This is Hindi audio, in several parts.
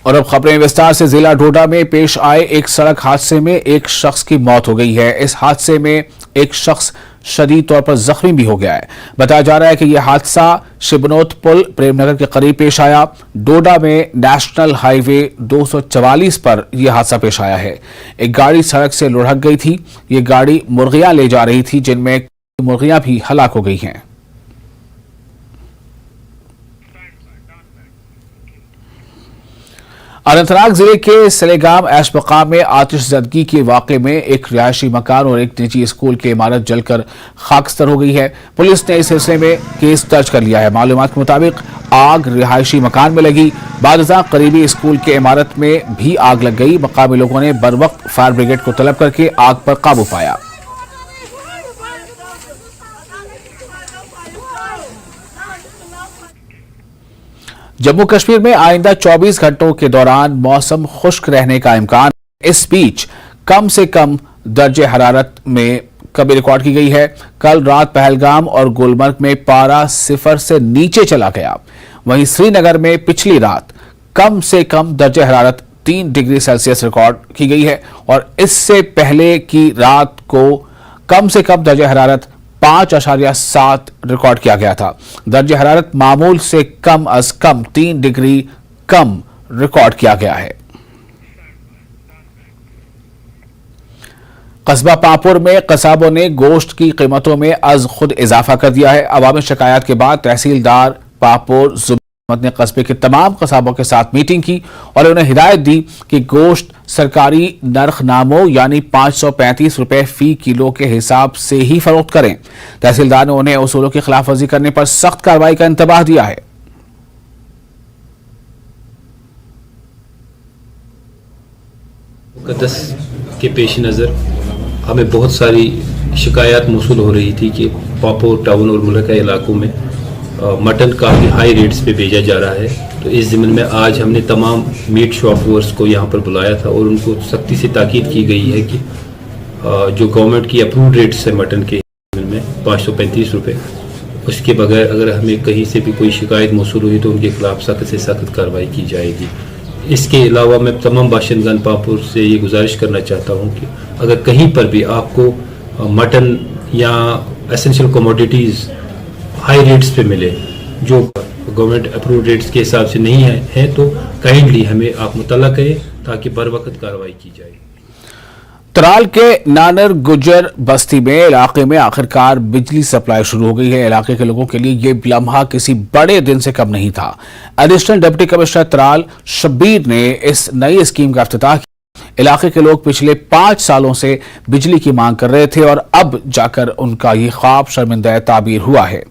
और अब खबरें विस्तार से। जिला डोडा में पेश आए एक सड़क हादसे में एक शख्स की मौत हो गई है। इस हादसे में एक शख्स शदीद तौर पर जख्मी भी हो गया है। बताया जा रहा है कि यह हादसा शिबनोत पुल प्रेमनगर के करीब पेश आया। डोडा में नेशनल हाईवे 244 पर यह हादसा पेश आया है। एक गाड़ी सड़क से लुढ़क गई थी। ये गाड़ी मुर्गियां ले जा रही थी, जिनमें मुर्गियां भी हलाक हो गई हैं। अनंतनाग जिले के सलेगाम ऐश मकाम में आतिशज़दगी के वाक़े में एक रिहायशी मकान और एक निजी स्कूल की इमारत जलकर खाकस्तर हो गई है। पुलिस ने इस सिलसिले में केस दर्ज कर लिया है। मालूमात के मुताबिक आग रिहायशी मकान में लगी। बादशाह करीबी स्कूल की इमारत में भी आग लग गई। मकामी लोगों ने बरवक्त फायर ब्रिगेड को तलब करके आग पर काबू पाया। जम्मू कश्मीर में आइंदा 24 घंटों के दौरान मौसम खुश्क रहने का इम्कान। इस बीच कम से कम दर्जे हरारत में कमी रिकॉर्ड की गई है। कल रात पहलगाम और गुलमर्ग में पारा 0 से नीचे चला गया। वहीं श्रीनगर में पिछली रात कम से कम दर्जे हरारत 3 डिग्री सेल्सियस रिकॉर्ड की गई है और इससे पहले की रात को कम से कम दर्जे हरारत 5.7 रिकॉर्ड किया गया था। दर्जे हरारत मामूल से कम अज कम 3 डिग्री कम रिकॉर्ड किया गया है। कस्बा पापुर में कसाबों ने गोश्त की कीमतों में अज खुद इजाफा कर दिया है। अवामी शिकायत के बाद तहसीलदार पापुर ने कस्बे के तमाम कसाबों के साथ मीटिंग की और उन्हें हिदायत दी कि गोश्त सरकारी नरखनामों यानी 535 रुपए फी किलो के हिसाब से ही फरोख्त करें। तहसीलदार ने उन्हें उसूलों की खिलाफ वर्जी करने पर सख्त कार्रवाई का इंतबाह दिया है। मुकद्दस के पेश नज़र हमें बहुत सारी शिकायत मौसूल हो रही थी कि पापोर टाउन और मुल्का इलाकों में मटन काफ़ी हाई रेट्स पे भेजा जा रहा है। तो इस ज़िम्न में आज हमने तमाम मीट शॉपर्स को यहाँ पर बुलाया था और उनको सख्ती से ताकीद की गई है कि जो गवर्नमेंट की अप्रूव्ड रेट्स है मटन के ज़िम्न में 535 रुपये, उसके बगैर अगर हमें कहीं से भी कोई शिकायत मौसूल हुई तो उनके खिलाफ सख्त से सख्त कार्रवाई की जाएगी। इसके अलावा मैं तमाम बाशिंदगान पापुर से ये गुजारिश करना चाहता हूँ कि अगर कहीं पर भी आपको मटन या एसेंशियल कमोडिटीज़ हाई रेट्स पे मिले जो गवर्नमेंट अप्रूव्ड रेट्स के हिसाब से नहीं है तो काइंडली हमें आप मुतल्ला करें ताकि बर वक्त कार्रवाई की जाए। तराल के नानर गुजर बस्ती में इलाके में आखिरकार बिजली सप्लाई शुरू हो गई है। इलाके के लोगों के लिए यह लम्हा किसी बड़े दिन से कम नहीं था। Additional deputy commissioner Tral Shabbir ने इस नई स्कीम का इफ्तिताह किया। इलाके के लोग पिछले 5 सालों से बिजली की मांग कर रहे थे और अब जाकर उनका ये ख्वाब शर्मिंदा ताबीर हुआ है।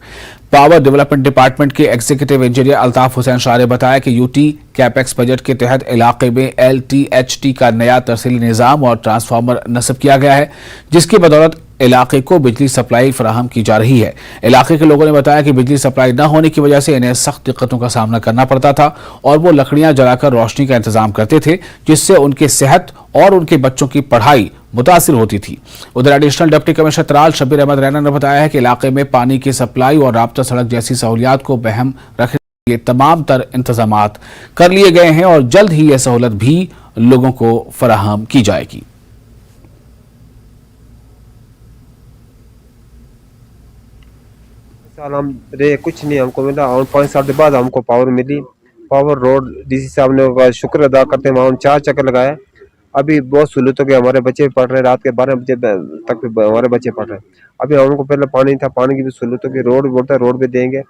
पावर डेवलपमेंट डिपार्टमेंट के एग्जीक्यूटिव इंजीनियर अल्ताफ हुसैन शाह ने बताया कि यूटी कैपेक्स बजट के तहत इलाके में LTHT का नया तरसीली निज़ाम और ट्रांसफार्मर नस्ब किया गया है, जिसकी बदौलत इलाके को बिजली सप्लाई फराहम की जा रही है। इलाके के लोगों ने बताया कि बिजली सप्लाई न होने की वजह से इन्हें सख्त दिक्कतों का सामना करना पड़ता था और वो लकड़ियां जलाकर रोशनी का इंतजाम करते थे, जिससे उनकी सेहत और उनके बच्चों की पढ़ाई मुतासिर होती थी। उधर additional deputy commissioner Tral Shabbir Ahmad Raina ने बताया है कि इलाके में पानी की सप्लाई और राब्ता सड़क जैसी सहूलियात को बहम रखने के लिए तमाम तर इंतजामात कर लिए गए हैं और जल्द ही यह सहूलत भी लोगों को फराहम की जाएगी। साल हम रे कुछ नहीं हमको मिला और 5 साल के बाद हमको पावर मिली। पावर रोड डीसी साहब ने शुक्र अदा करते हैं, 4 चक्कर लगाए। अभी बहुत सहूलत हो गया, हमारे बच्चे पढ़ रहे हैं, रात के 12 बजे तक हमारे बच्चे पढ़ रहे हैं। अभी हमको पहले पानी था, पानी की भी सहूलत हो गई। रोड बोलता है रोड पे देंगे,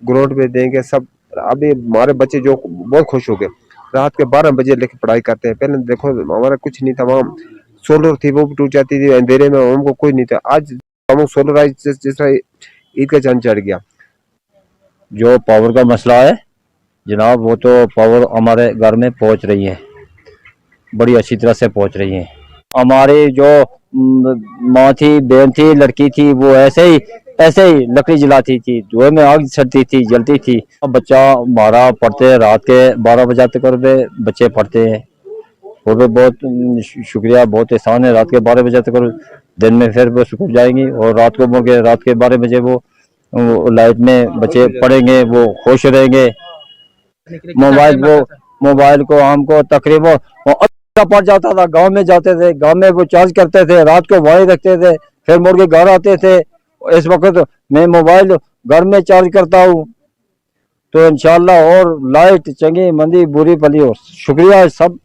ग्रोड पे देंगे सब। अभी हमारे बच्चे जो बहुत खुश हो गए, रात के 12 बजे लेके पढ़ाई करते हैं। पहले देखो हमारा कुछ नहीं था, वहाँ सोलर थी वो भी टूट जाती थी अंधेरे में, हमको कोई नहीं था। आज हम सोलर आज जिस तरह ईद का चांद चढ़ गया। जो पावर का मसला है जनाब, वो तो पावर हमारे घर में पहुंच रही है, बड़ी अच्छी तरह से पहुंच रही है। हमारी जो माँ थी, बहन थी, लड़की थी, वो ऐसे ही लकड़ी जलाती थी, धुएं में आग सड़ती थी, जलती थी। अब बच्चा हमारा पढ़ते हैं, रात के 12 बजे तक बच्चे पढ़ते हैं। वो भी बहुत शुक्रिया, बहुत एहसान है। रात के 12 बजे तक, दिन में फिर वो स्कूल जाएंगी और रात के 12 बजे वो लाइट में बच्चे पढ़ेंगे, वो खुश रहेंगे। मोबाइल वो मोबाइल को हमको तकरीबन अच्छा पड़ जाता था। गांव में जाते थे, गांव में वो चार्ज करते थे, रात को वहीं रखते थे, फिर मुड़ के घर आते थे। इस वक्त मैं मोबाइल घर में चार्ज करता हूँ। तो इंशाल्लाह और लाइट चंगी मंदी बुरी भली हो, शुक्रिया सब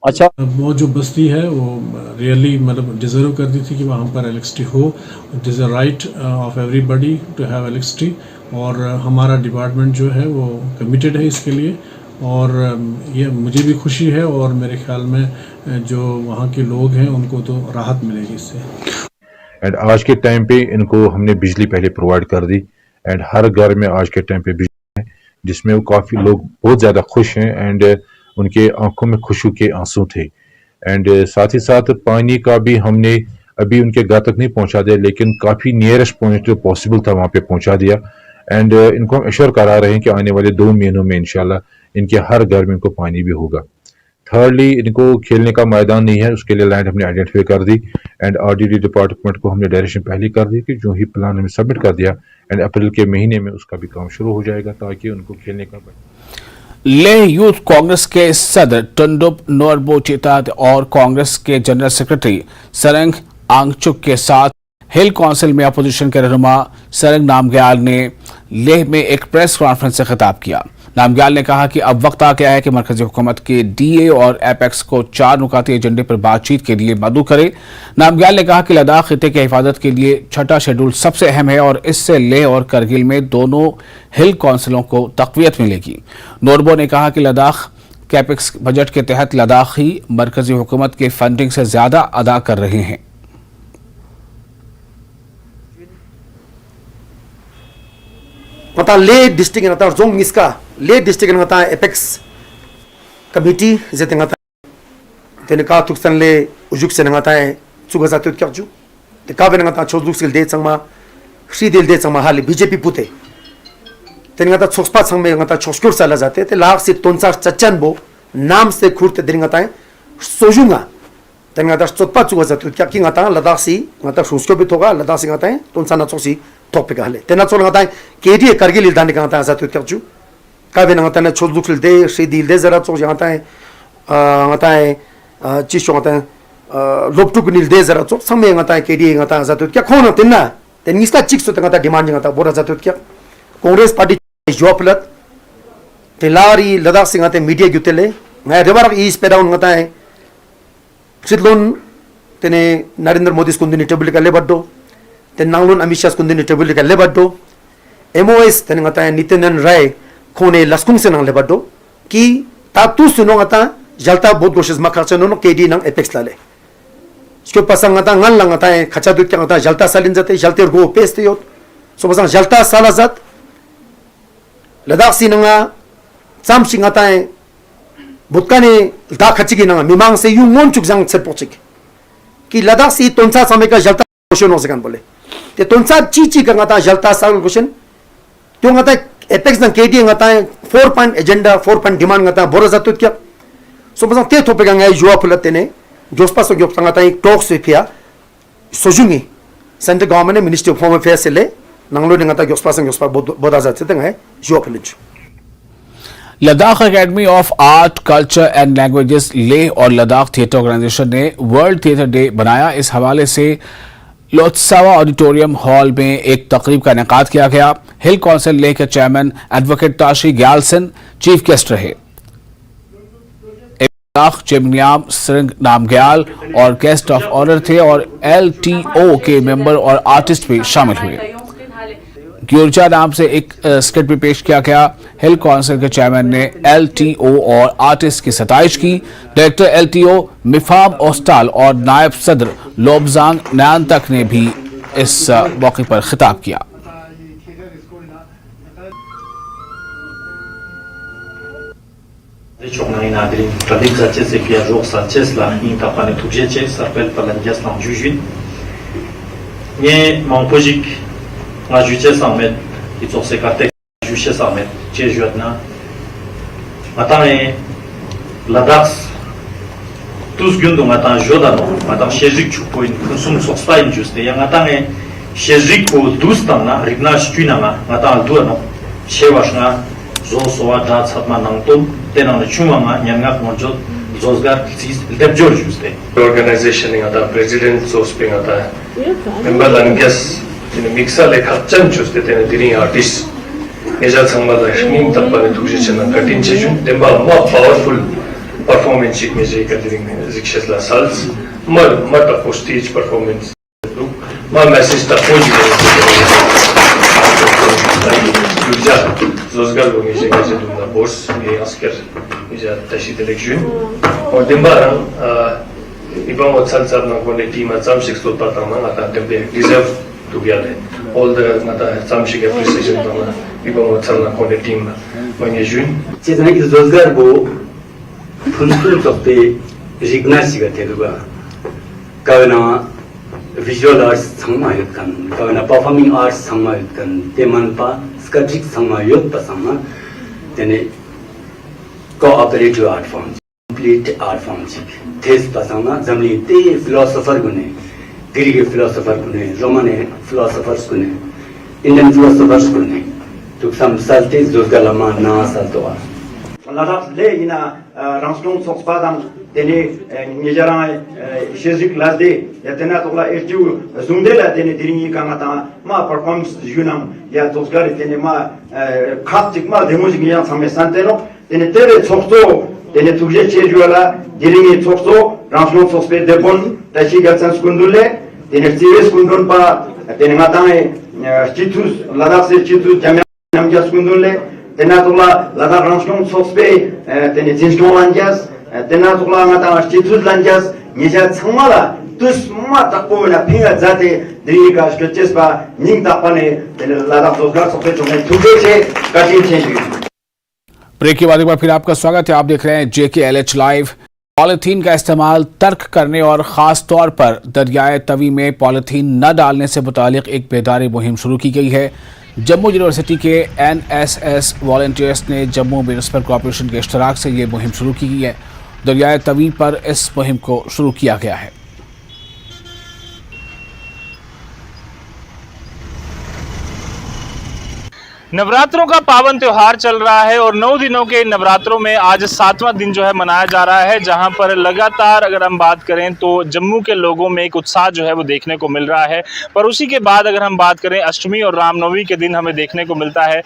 अच्छा। वो जो बस्ती है वो रियली मतलब डिज़र्व करती थी कि वहाँ पर इलेक्ट्रिसिटी हो। It is a right of everybody to have electricity, और हमारा डिपार्टमेंट जो है वो कमिटेड है इसके लिए, और ये मुझे भी खुशी है, और मेरे ख्याल में जो वहाँ के लोग हैं उनको तो राहत मिलेगी इससे। एंड आज के टाइम पे इनको हमने बिजली पहले प्रोवाइड कर दी, एंड हर घर में आज के टाइम पे बिजली है, जिसमें वो काफ़ी लोग बहुत ज़्यादा खुश हैं, एंड उनके आंखों में खुशी के आंसू थे। एंड साथ ही साथ पानी का भी हमने अभी उनके घर तक नहीं पहुंचा दिया, लेकिन काफ़ी नियरेस्ट पॉइंट जो पॉसिबल था वहाँ पे पहुंचा दिया। एंड इनको हम एश्योर करा रहे हैं कि आने वाले 2 महीनों में इंशाल्लाह इनके हर घर में इनको पानी भी होगा। थर्डली, इनको खेलने का मैदान नहीं है, उसके लिए लैंड हमने आइडेंटिफाई कर दी, एंड आरडीडी डिपार्टमेंट को हमने डायरेक्शन पहले कर दी कि जो ही प्लान हमें सबमिट कर दिया, एंड अप्रैल के महीने में उसका भी काम शुरू हो जाएगा ताकि उनको खेलने का। लेह यूथ कांग्रेस के सदर टंडुप नोरबो चेतात और कांग्रेस के जनरल सेक्रेटरी सरंग आंगचुक के साथ हिल काउंसिल में अपोजिशन के रहनुमा सरंग नामग्याल ने लेह में एक प्रेस कॉन्फ्रेंस से खिताब किया। नामग्याल ने कहा कि अब वक्त आ गया है कि मरकजी हुकूमत के डीए और एपेक्स को 4 नुकाती एजेंडे पर बातचीत के लिए मदऊ करे। नामग्याल ने कहा कि लद्दाख खिते की हिफाजत के लिए 6ठा शेड्यूल सबसे अहम है और इससे लेह और करगिल में दोनों हिल काउंसिलों को तक़वियत मिलेगी। नोरबो ने कहा कि लद्दाख कैपेक्स बजट के तहत लद्दाखी मरकजी हुकूमत के फंडिंग से ज्यादा अदा कर रहे हैं। ngata le district ngata zong miska le district ngata apex committee zete ngata teneka tuksan le ujuk se ngata chuga za tut kyaju te ka ben ngata choduk sil de changma khri del de changma hali bjp pute ten ngata chokspa changme ngata choskur sala jate te lak se tonsa chachan bo नाम से खुरते दिन ngata sojunga ten ngata chotpa chuga za tut kya ki ngata ladakh si ngata susko bi thoga ladakh si ngata tonsa na chosi topic hale tena chol ngata kedi kargil ildan ngata za tut kyaju ka ben ngata na choduk sil de khri del de zara chog ngata ngata chi shong ngata loptuk nil de zara chog samme ngata kedi ngata za tut kya khona tenna ten ngiska chik so ngata demand ngata bora za tut kya Congress party जॉपलत तेलारी लद्दाख सिंगाते मीडिया गुतेले मैं रेबार इस पे डाउन ngata सिदलोन तेने नरेंद्र मोदी स्कुंदिनी टेबल का लेबडो तेन नांगलोन अमित शाह स्कुंदिनी टेबल का लेबडो एमओएस तेने ngata नितिन राय खोने लस्कुंग से नंग लेबडो कि तातु सुनो ngata जलता बहुत कोशिश मखरचनो नो केडी नंग एपेक्स लाले इसके पसंग ngata ngal lang ngata खचा दुत ngata जलता सालिन जाते जलते गो पेस्ते यो सो पसंग जलता साला जात लद्दाख सिनंगा चाम सिंगाता बुतकाने दा खचिगी नंगा मिमांग से यूं मोन चुक जंग से पोचिक कि लद्दाख सी तोंसा समय का जलता क्वेश्चन हो सकन बोले ते तोंसा ची का ngata जलता साल क्वेश्चन तो ngata एपेक्स न KD ngata 4 point agenda 4 point demand ngata बोरा जातो क्या सो पसंग ते थोपे गंगा जुआ फुलते ने जोस्पा सो जोप ngata एक टॉक से फिया सोजुंगी central government ministry of home affairs से ले नंगलो ngata जोस्पा बोदा जाते तंग जुआ फुलच Ladakh academy of art culture and languages Leh और लद्दाख थिएटर ऑर्गेनाइजेशन ने वर्ल्ड थिएटर डे बनाया। इस हवाले से लोत्सावा ऑडिटोरियम हॉल में एक तकरीब का इनेकाद किया गया। हिल काउंसिल लेह के chairman advocate Tashi Gyalson chief guest रहे। लद्दाख चिमनियाम सरंग नामग्याल और गेस्ट ऑफ ऑनर थे और LTO के मेंबर और आर्टिस्ट भी शामिल हुए। ग्योरजा नाम से एक स्किट भी पेश किया गया। हिल काउंसिल के चेयरमैन ने LTO और आर्टिस्ट की सताइश की। डायरेक्टर LTO मिफाम ओस्टाल और नायब सदर लोबजांग नयांतक ने भी इस मौके पर खिताब किया। nga juche samet ki tsok se kate juche samet che juatna matame ladakh tous gün dong atan jodano matam shejik chupoin kusum sokspa injuste yang atame shejik ko dustana rigna shtuina ma matam duano shewashna zo soa da satma nangtum tenan chumanga nyanga monjo zozgar sis debjor juste organization ngata president sosping ngata member langes in mixa le khapchan chuste tene diri artist eja changma da shming tapane thuje chena katin chejun demba ma powerful performance music kadring zikshesla salz ma ta postage performance ma message ta poji Güzel, Zozgar bu gece durumda boş bir asker güzel taşıt elektrik. Oradan bana İbam otsal sarna kone team atsam şıksot patama ata tempe reserve to geldi. All the nata samşık appreciation tama İbam otsal na kone team bana jün. Çeşitli ki Zozgar bu funsun çok da jignasiga teluga. Kavna visual arts 상마였던 그러나 performing arts 상마였던 대만파 스카트릭 상마였다 상마 되네 cooperative art form complete art form tes pasama zamli te philosopher gune Greek philosopher gune Roman philosophers gune Indian philosophers gune to some salte zozgalama na saltoa Ladak le ina ranston sokspadam deni nijaran şezik lazde yatena tokla erju zundela deni dirini kamata ma performance junam ya tozgar deni ma kattik ma demozik yan samesantero deni tere çokto deni tuje çejuala dirini çokto ranston sokspe depon taşi gatsan skundule deni tive skundun pa deni matane chitus ladak se chitus jamam jaskundule Denatula Ladak Ranston Sospe, Tenezinskon Lanjas, Denatula Mata Chitus Lanjas, Nija Samala, Tus Mata Pona Pinga Zate, Driga Sketchespa, Ninta Pane, Ladak Sosgar Sospe, Tugeche, Kajin Chenju. Break के बाद एक बार फिर आपका स्वागत है। आप देख रहे हैं JKLH लाइव। पॉलीथीन का इस्तेमाल तर्क करने और ख़ास तौर पर दरियाए तवी में पॉलीथीन न डालने से मुतालिक एक बेदारी मुहिम शुरू की गई है। जम्मू यूनिवर्सिटी के NSS वॉलंटियर्स ने जम्मू म्यूनिसिपल कॉरपोरेशन के इश्तराक से ये मुहिम शुरू की है। दरियाए तवी पर इस मुहिम को शुरू किया गया है। नवरात्रों का पावन त्योहार चल रहा है और 9 दिनों के नवरात्रों में आज 7वां दिन जो है मनाया जा रहा है, जहां पर लगातार अगर हम बात करें तो जम्मू के लोगों में एक उत्साह जो है वो देखने को मिल रहा है। पर उसी के बाद अगर हम बात करें अष्टमी और रामनवमी के दिन हमें देखने को मिलता है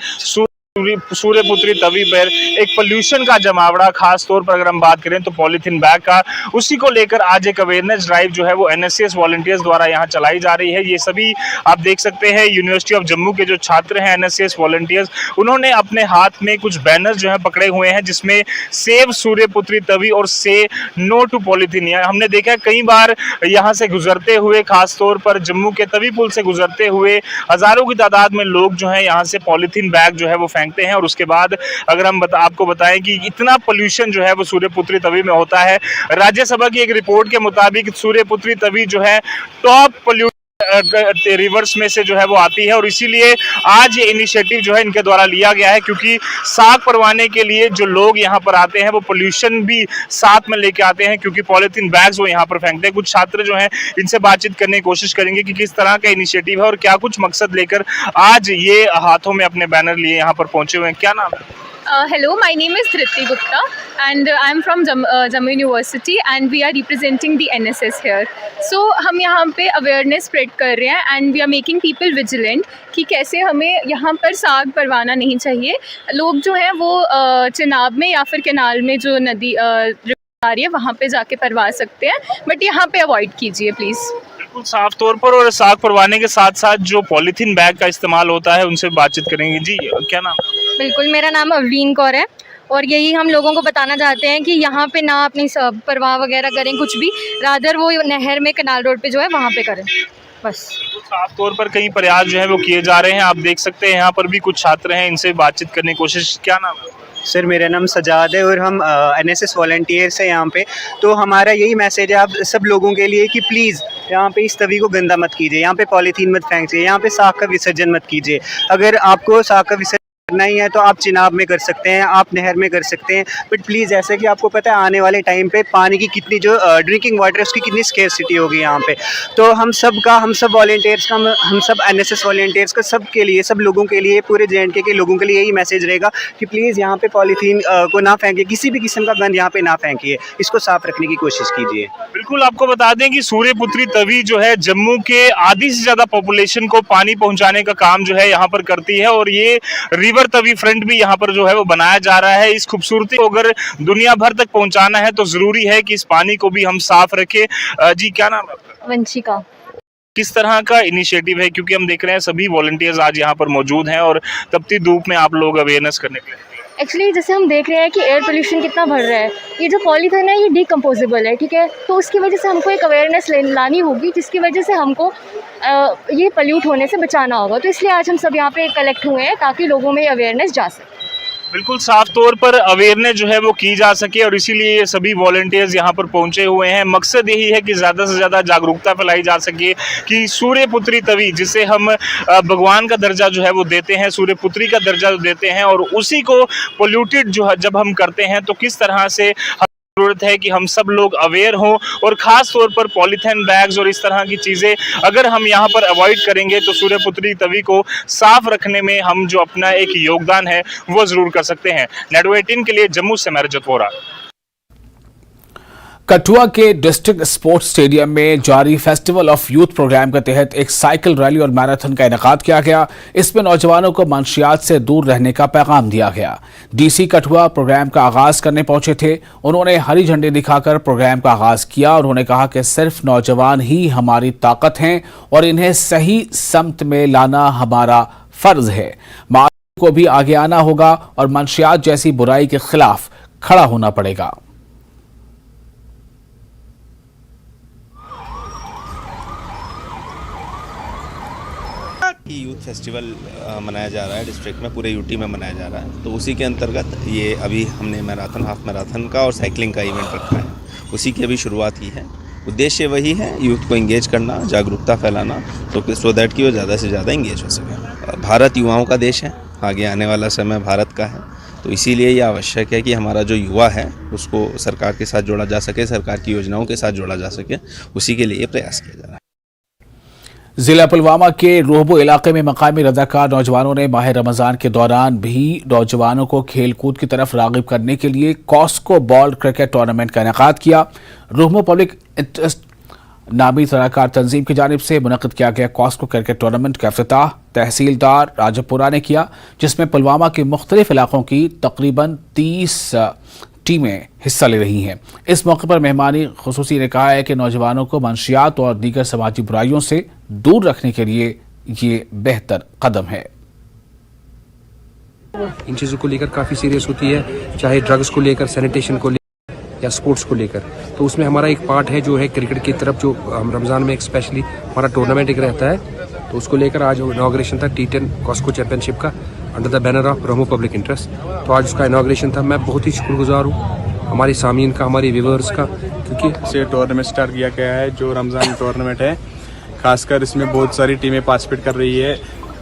सूर्यपुत्री तवी पर एक पोल्यूशन का जमावड़ा, खास तौर पर अगर हम बात करें तो पॉलीथीन बैग का। उसी को लेकर आज एक अवेयरनेस ड्राइव जो है वो NSS वॉलंटियर्स द्वारा यहाँ चलाई जा रही है। ये सभी आप देख सकते हैं यूनिवर्सिटी ऑफ जम्मू के जो छात्र हैं NSS वॉलंटियर्स, उन्होंने अपने हाथ में कुछ बैनर जो है पकड़े हुए हैं जिसमें सेव सूर्यपुत्री तवी और से नो टू पॉलीथीन। हमने देखा कई बार यहाँ से गुजरते हुए, खास तौर पर जम्मू के तवी पुल से गुजरते हुए हजारों की तादाद में लोग जो है यहाँ से पॉलीथीन बैग जो है वो फेंकते हैं। और उसके बाद अगर हम आपको बताएं कि इतना पोल्यूशन जो है वो सूर्यपुत्री तवी में होता है। राज्यसभा की एक रिपोर्ट के मुताबिक सूर्यपुत्री तवी जो है टॉप पोल्यूशन रिवर्स में से जो है वो आती है। और इसीलिए आज ये इनिशिएटिव जो है इनके द्वारा लिया गया है, क्योंकि साग परवाने के लिए जो लोग यहाँ पर आते हैं वो पोल्यूशन भी साथ में लेके आते हैं, क्योंकि पॉलीथीन बैग्स वो यहाँ पर फेंकते हैं। कुछ छात्र जो हैं इनसे बातचीत करने की कोशिश करेंगे कि किस तरह का इनिशिएटिव है और क्या कुछ मकसद लेकर आज ये हाथों में अपने बैनर लिए यहाँ पर पहुंचे हुए हैं। क्या नाम है? Hello, my name is Dhriti Gupta and I'm from Jammu University and we are representing the NSS here. So हम यहाँ पे awareness spread कर रहे हैं and we are making people vigilant कि कैसे हमें यहाँ पर साग परवाना नहीं चाहिए। लोग जो हैं वो चिनाब में या फिर कैनाल में जो नदी आ रही है वहाँ पे जाके परवा सकते हैं, बट यहाँ पे अवॉइड कीजिए प्लीज़। बिल्कुल साफ तौर पर। और साग परवाने के साथ साथ जो पॉलीथीन बैग का इस्तेमाल होता है उनसे बातचीत करेंगे। जी क्या नाम? बिल्कुल, मेरा नाम अवलीन कौर है और यही हम लोगों को बताना चाहते हैं कि यहाँ पे ना अपनी परवाह वगैरह करें कुछ भी, रादर वो नहर में कनाल रोड पे जो है वहाँ पे करें बस। साफ तौर पर कई प्रयास जो है वो किए जा रहे हैं। आप देख सकते हैं यहाँ पर भी कुछ छात्र हैं, इनसे बातचीत करने की कोशिश। क्या नाम है? सर मेरा नाम सजाद है और हम NSS वॉलंटियर्स हैं यहाँ पे। तो हमारा यही मैसेज है आप सब लोगों के लिए कि प्लीज़ यहाँ पे इस तवी को गंदा मत कीजिए, यहाँ पे पॉलीथीन मत फेंकिए, यहाँ पे साग का विसर्जन मत कीजिए। अगर आपको साग का विसर्जन करना ही है तो आप चिनाब में कर सकते हैं, आप नहर में कर सकते हैं, बट प्लीज़ ऐसे कि आपको पता है आने वाले टाइम पे पानी की कितनी जो ड्रिंकिंग वाटर है उसकी कितनी स्केर्सिटी होगी यहाँ पे। तो हम सब वॉलंटियर्स का, हम सब NSS वॉलंटियर्स का, सब के लिए, सब लोगों के लिए, पूरे JNK के लोगों के लिए यही मैसेज रहेगा कि प्लीज़ यहाँ पे पॉलीथीन को ना फेंकिए, किसी भी किस्म का गंद यहाँ पे ना फेंकिए, इसको साफ रखने की कोशिश कीजिए। बिल्कुल, आपको बता दें कि सूर्यपुत्री तवी जो है जम्मू के आधी से ज्यादा पॉपुलेशन को पानी पहुंचाने का काम जो है यहाँ पर करती है, और ये रिवर तवी फ्रंट भी यहाँ पर जो है वो बनाया जा रहा है। इस खूबसूरती को अगर दुनिया भर तक पहुंचाना है तो जरूरी है कि इस पानी को भी हम साफ रखें। जी, क्या नाम है आपका? वंशिका। किस तरह का इनिशिएटिव है, क्योंकि हम देख रहे हैं सभी वॉलंटियर्स आज यहाँ पर मौजूद हैं और तपती धूप में आप लोग अवेयरनेस करने के लिए? एक्चुअली जैसे हम देख रहे हैं कि एयर पोल्यूशन कितना बढ़ रहा है, ये जो पॉलीथीन है ये डिकम्पोजेबल है, ठीक है, तो उसकी वजह से हमको एक अवेयरनेस लानी होगी जिसकी वजह से हमको ये पोल्यूट होने से बचाना होगा। तो इसलिए आज हम सब यहाँ पे कलेक्ट हुए हैं ताकि लोगों में अवेयरनेस जा सके। बिल्कुल साफ तौर पर अवेयरनेस जो है वो की जा सके, और इसीलिए ये सभी वॉलंटियर्स यहाँ पर पहुंचे हुए हैं। मकसद यही है कि ज़्यादा से ज़्यादा जागरूकता फैलाई जा सके कि सूर्यपुत्री तवी, जिसे हम भगवान का दर्जा जो है वो देते हैं, सूर्यपुत्री का दर्जा देते हैं, और उसी को पोल्यूटेड जो है जब हम करते हैं तो किस तरह से जरूरत है कि हम सब लोग अवेयर हों, और ख़ास तौर पर पॉलीथीन बैग्स और इस तरह की चीज़ें अगर हम यहाँ पर अवॉइड करेंगे तो सूर्यपुत्री तवी को साफ रखने में हम जो अपना एक योगदान है वो ज़रूर कर सकते हैं। नेटवर्क 18 के लिए जम्मू से मैं रजत वोरा। कठुआ के डिस्ट्रिक्ट स्पोर्ट्स स्टेडियम में जारी फेस्टिवल ऑफ यूथ प्रोग्राम के तहत एक साइकिल रैली और मैराथन का इनेकाद किया गया। इसमें नौजवानों को मंशियात से दूर रहने का पैगाम दिया गया। DC कठुआ प्रोग्राम का आगाज करने पहुंचे थे। उन्होंने हरी झंडी दिखाकर प्रोग्राम का आगाज किया। उन्होंने कहा कि सिर्फ नौजवान ही हमारी ताकत हैं और इन्हें सही समत में लाना हमारा फर्ज है। मासूम को भी आगे आना होगा और मंशियात जैसी बुराई के खिलाफ खड़ा होना पड़ेगा। यूथ फेस्टिवल मनाया जा रहा है डिस्ट्रिक्ट में, पूरे यूटी में मनाया जा रहा है। तो उसी के अंतर्गत ये अभी हमने मैराथन, हाफ मैराथन का और साइकिलिंग का इवेंट रखा है, उसी की अभी शुरुआत की है। उद्देश्य वही है यूथ को इंगेज करना, जागरूकता फैलाना, तो सो दैट कि वो ज़्यादा से ज़्यादा इंगेज हो सके। भारत युवाओं का देश है, आगे आने वाला समय भारत का है, तो इसीलिए ये आवश्यक है कि हमारा जो युवा है उसको सरकार के साथ जोड़ा जा सके, सरकार की योजनाओं के साथ जोड़ा जा सके, उसी के लिए प्रयास किया जा रहा है। जिला पुलवामा के रोहबो इलाके में मकामी रजाकार नौजवानों ने माह रमजान के दौरान भी नौजवानों को खेलकूद की तरफ रागिब करने के लिए कॉस्को बॉल क्रिकेट टूर्नामेंट का इनेकाद किया। रोहबो पब्लिक इंटरेस्ट नामी रजाकार तंजीम की जानिब से मुनक़िद किया गया कॉस्को क्रिकेट टूर्नामेंट का इफ्तिताह तहसीलदार राजपुरा ने किया, जिसमें पुलवामा के मुख्तलिफ इलाकों की तकरीबन 30 टीमें हिस्सा ले रही हैं। इस मौके पर मेहमानी खुसूसी ने कहा है कि नौजवानों को मंशियात और दीगर समाजी बुराइयों से दूर रखने के लिए ये बेहतर कदम है। इन चीज़ों को लेकर काफ़ी सीरियस होती है, चाहे ड्रग्स को लेकर, सैनिटेशन को लेकर या स्पोर्ट्स को लेकर। तो उसमें हमारा एक पार्ट है जो है क्रिकेट की तरफ, जो रमज़ान में एक स्पेशली हमारा टूर्नामेंट एक रहता है, तो उसको लेकर आज इनाग्रेशन था T10 कॉस्को चैंपियनशिप का अंडर द बैनर ऑफ रोहबो पब्लिक इंटरेस्ट। तो आज उसका इनाग्रेशन था। मैं बहुत ही शुक्रगुजार हूँ हमारी सामीन का, हमारे व्यूअर्स का, क्योंकि से टूर्नामेंट स्टार्ट किया गया है जो रमज़ान टूर्नामेंट है। खासकर इसमें बहुत सारी टीमें पार्टिसिपेट कर रही है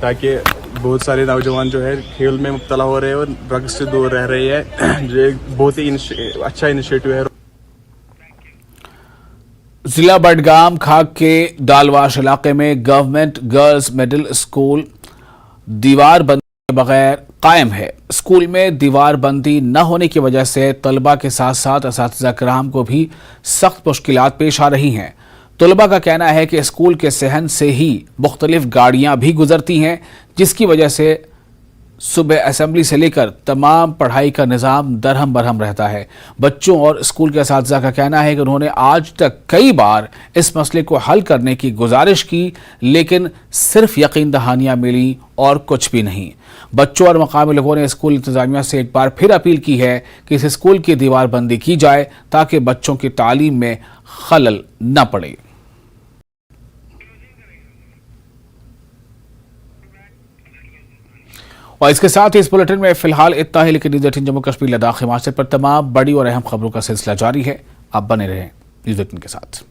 ताकि बहुत सारे नौजवान जो है खेल में मुब्तला हो रहे हैं और ड्रग्स से दूर रह रहे हैं, जो एक बहुत ही अच्छा इनिशिएटिव है। जिला बडगाम खाक के दालवाश इलाके में गवर्नमेंट गर्ल्स मिडिल स्कूल दीवार बंदी के बगैर कायम है। स्कूल में दीवार बंदी न होने की वजह से तलबा के साथ साथ असातिज़ा किराम को भी सख्त मुश्किलात पेश आ रही हैं। तलबा का कहना है कि स्कूल के सहन से ही मुख्तलिफ गाड़ियां भी गुजरती हैं, जिसकी वजह से सुबह असेंबली से लेकर तमाम पढ़ाई का निज़ाम दरहम बरहम रहता है। बच्चों और स्कूल के असातिज़ा का कहना है कि उन्होंने आज तक कई बार इस मसले को हल करने की गुजारिश की, लेकिन सिर्फ यकीन दहानियाँ मिली और कुछ भी नहीं। बच्चों और मकामी लोगों ने स्कूल इंतजामिया से एक बार फिर अपील की है कि इस स्कूल की दीवार बंदी की जाए ताकि बच्चों की तालीम में खलल न पड़े। और इसके साथ ही इस बुलेटिन में फिलहाल इतना ही, लेकिन न्यूज़ 18 जम्मू कश्मीर लद्दाख हिमाचल पर तमाम बड़ी और अहम खबरों का सिलसिला जारी है। आप बने रहें न्यूज़ 18 के साथ।